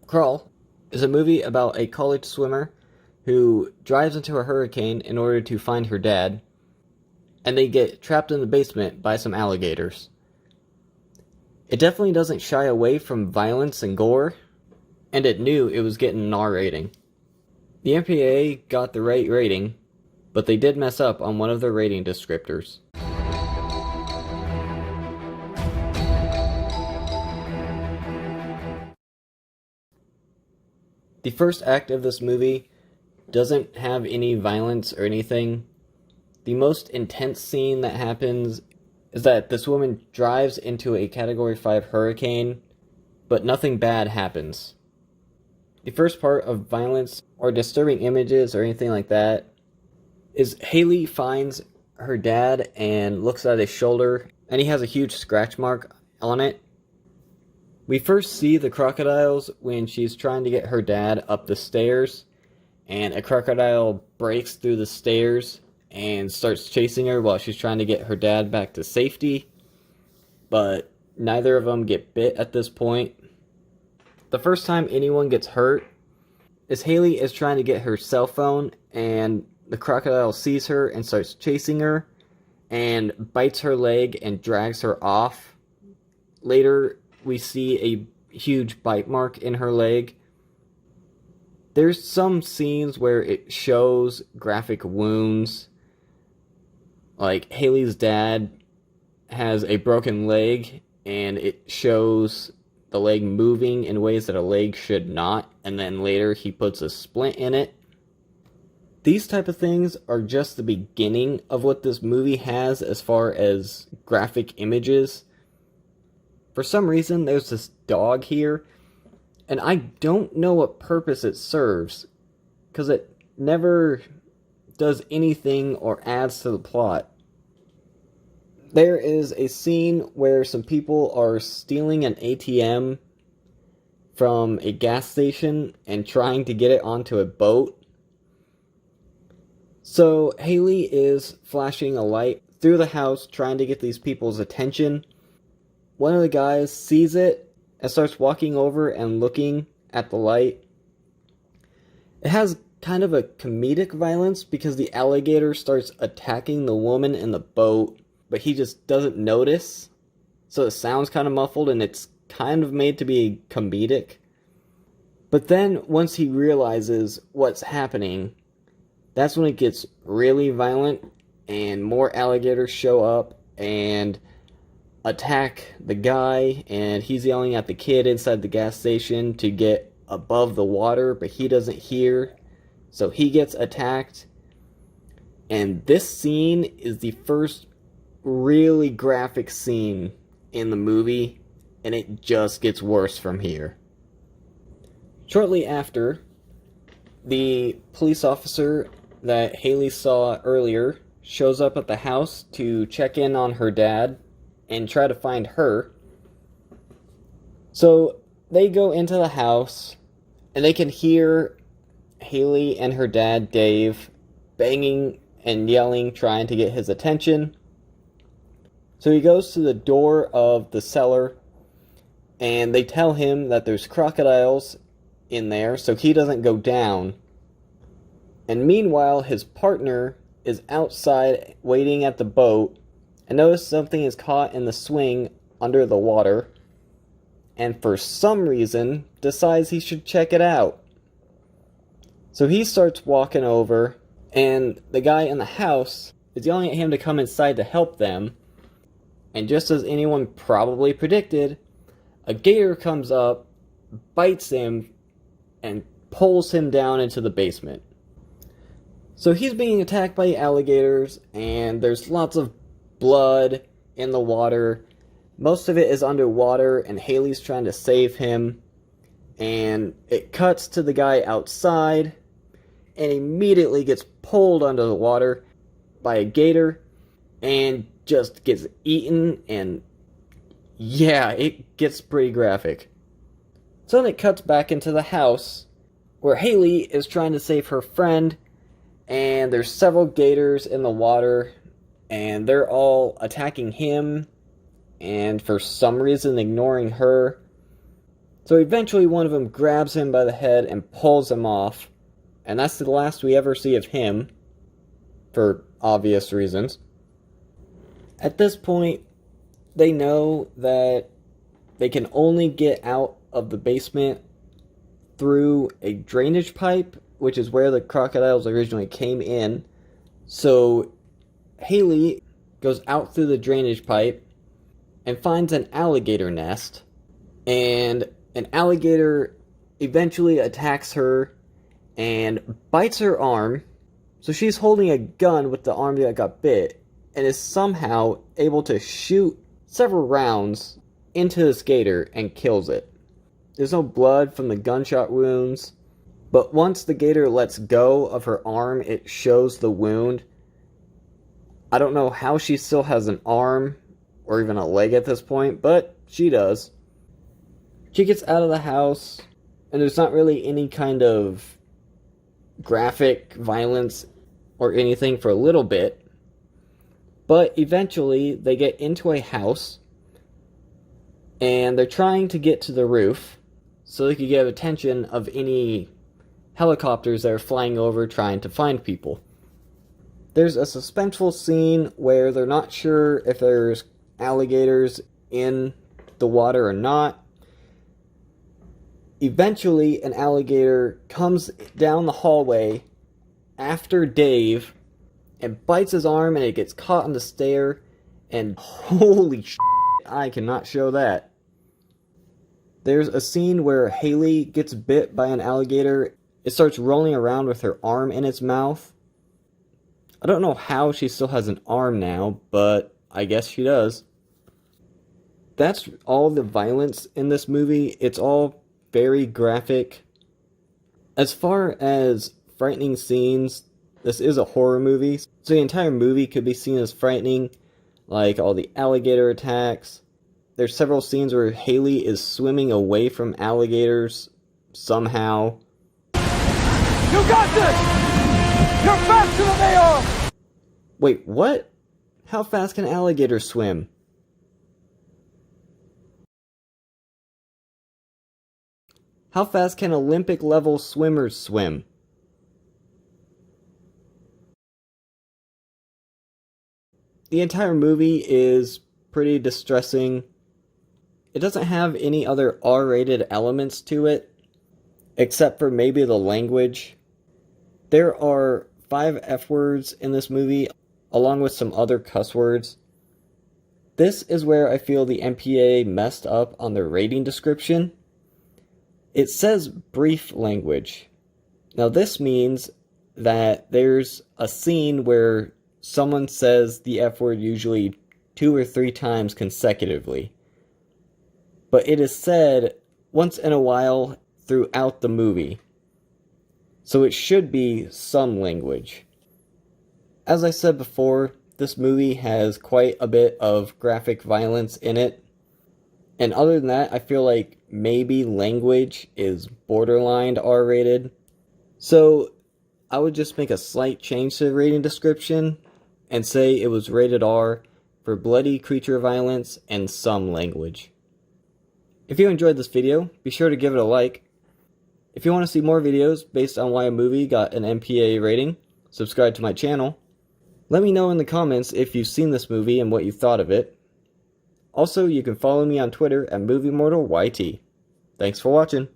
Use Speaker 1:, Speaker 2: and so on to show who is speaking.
Speaker 1: Crawl is a movie about a college swimmer who drives into a hurricane in order to find her dad, and they get trapped in the basement by some alligators. It definitely doesn't shy away from violence and gore, and it knew it was getting an R rating. The MPAA got the right rating, but they did mess up on one of their rating descriptors. The first act of this movie doesn't have any violence or anything. The most intense scene that happens is that this woman drives into a Category 5 hurricane, but nothing bad happens. The first part of violence or disturbing images or anything like that is Haley finds her dad and looks at his shoulder, and he has a huge scratch mark on it. We first see the crocodiles when she's trying to get her dad up the stairs, and a crocodile breaks through the stairs and starts chasing her while she's trying to get her dad back to safety, but neither of them get bit at this point. The first time anyone gets hurt is Haley is trying to get her cell phone, and the crocodile sees her and starts chasing her and bites her leg and drags her off. Later, we see a huge bite mark in her leg. There's some scenes where it shows graphic wounds. Like Haley's dad has a broken leg, and it shows the leg moving in ways that a leg should not, and then later he puts a splint in it. These type of things are just the beginning of what this movie has as far as graphic images. For some reason, there's this dog here, and I don't know what purpose it serves, because it never does anything or adds to the plot. There is a scene where some people are stealing an ATM from a gas station and trying to get it onto a boat. So Haley is flashing a light through the house trying to get these people's attention. One of the guys sees it and starts walking over and looking at the light. It has kind of a comedic violence because the alligator starts attacking the woman in the boat, but he just doesn't notice. So it sounds kind of muffled, and it's kind of made to be comedic. But then once he realizes what's happening, that's when it gets really violent and more alligators show up and attack the guy, and he's yelling at the kid inside the gas station to get above the water, but he doesn't hear, so he gets attacked. And this scene is the first really graphic scene in the movie, and it just gets worse from here. Shortly after, the police officer that Haley saw earlier shows up at the house to check in on her dad and try to find her. So they go into the house, and they can hear Haley and her dad, Dave, banging and yelling, trying to get his attention. So he goes to the door of the cellar, and they tell him that there's crocodiles in there, so he doesn't go down. And meanwhile, his partner is outside waiting at the boat, and notice something is caught in the swing under the water, and for some reason decides he should check it out. So he starts walking over, and the guy in the house is yelling at him to come inside to help them, and just as anyone probably predicted, a gator comes up, bites him, and pulls him down into the basement. So he's being attacked by alligators, and there's lots of blood in the water. Most of it is underwater, and Haley's trying to save him. And it cuts to the guy outside, and immediately gets pulled under the water by a gator, and just gets eaten, and yeah, it gets pretty graphic. So then it cuts back into the house, where Haley is trying to save her friend, and there's several gators in the water, and they're all attacking him, and for some reason ignoring her. So eventually one of them grabs him by the head and pulls him off, and that's the last we ever see of him, for obvious reasons. At this point, they know that they can only get out of the basement through a drainage pipe, which is where the crocodiles originally came in. So Haley goes out through the drainage pipe and finds an alligator nest, and an alligator eventually attacks her and bites her arm. So she's holding a gun with the arm that got bit and is somehow able to shoot several rounds into this gator and kills it. There's no blood from the gunshot wounds, but once the gator lets go of her arm, it shows the wound. I don't know how she still has an arm or even a leg at this point, but she does. She gets out of the house, and there's not really any kind of graphic violence or anything for a little bit. But eventually, they get into a house, and they're trying to get to the roof so they could get attention of any helicopters that are flying over trying to find people. There's a suspenseful scene where they're not sure if there's alligators in the water or not. Eventually, an alligator comes down the hallway after Dave and bites his arm, and it gets caught on the stair, and holy shit, I cannot show that. There's a scene where Haley gets bit by an alligator. It starts rolling around with her arm in its mouth. I don't know how she still has an arm now, but I guess she does. That's all the violence in this movie. It's all very graphic. As far as frightening scenes, this is a horror movie, so the entire movie could be seen as frightening, like all the alligator attacks. There's several scenes where Haley is swimming away from alligators somehow.
Speaker 2: You got this! You're faster than they are!
Speaker 1: Wait, what? How fast can alligators swim? How fast can Olympic-level swimmers swim? The entire movie is pretty distressing. It doesn't have any other R-rated elements to it, except for maybe the language. There are 5 F-words in this movie, along with some other cuss words. This is where I feel the MPA messed up on their rating description. It says brief language. Now this means that there's a scene where someone says the F word usually 2 or 3 times consecutively. But it is said once in a while throughout the movie. So it should be some language. As I said before, this movie has quite a bit of graphic violence in it. And other than that, I feel like maybe language is borderline R-rated. So I would just make a slight change to the rating description and say it was rated R for bloody creature violence and some language. If you enjoyed this video, be sure to give it a like. If you want to see more videos based on why a movie got an MPA rating, subscribe to my channel. Let me know in the comments if you've seen this movie and what you thought of it. Also, you can follow me on Twitter at MovieMortalYT. Thanks for watching.